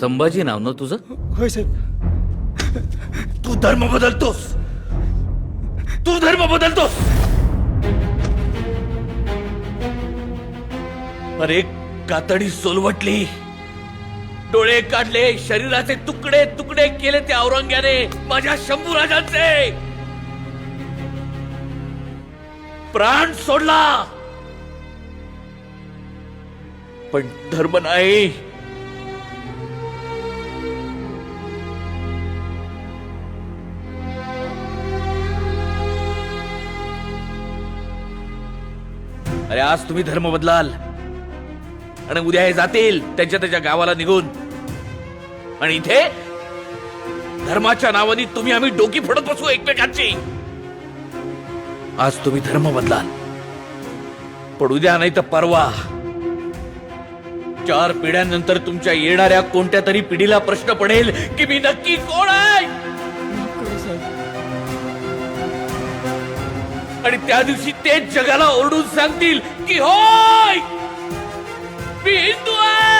संभाजी नाव ना तुझं? होय साहेब. तू धर्म बदलतोस, तू धर्म बदलतोस. अरे कातडी सोलवटली, डोळे काढले, शरीराचे तुकडे तुकडे केले त्या औरंग्याने माझ्या शंभूराजांचे. प्राण सोडला, पण धर्म नाही. अरे आज तुम्ही धर्म बदलाल आणि उद्या हे जातील त्यांच्या त्याच्या गावाला निघून, आणि इथे धर्माच्या नावाने तुम्ही आम्ही डोकी फोडत बसू एकमेकांची. आज तुम्ही धर्म बदलाल, पण उद्या नाही तर परवा 4 पिढ्यांनंतर तुमच्या येणाऱ्या कोणत्या तरी पिढीला प्रश्न पडेल की मी नक्की कोण आहे. आणि त्या दिवशी तेच जगाला ओरडून सांगतील की होय मी हिंदू आहे.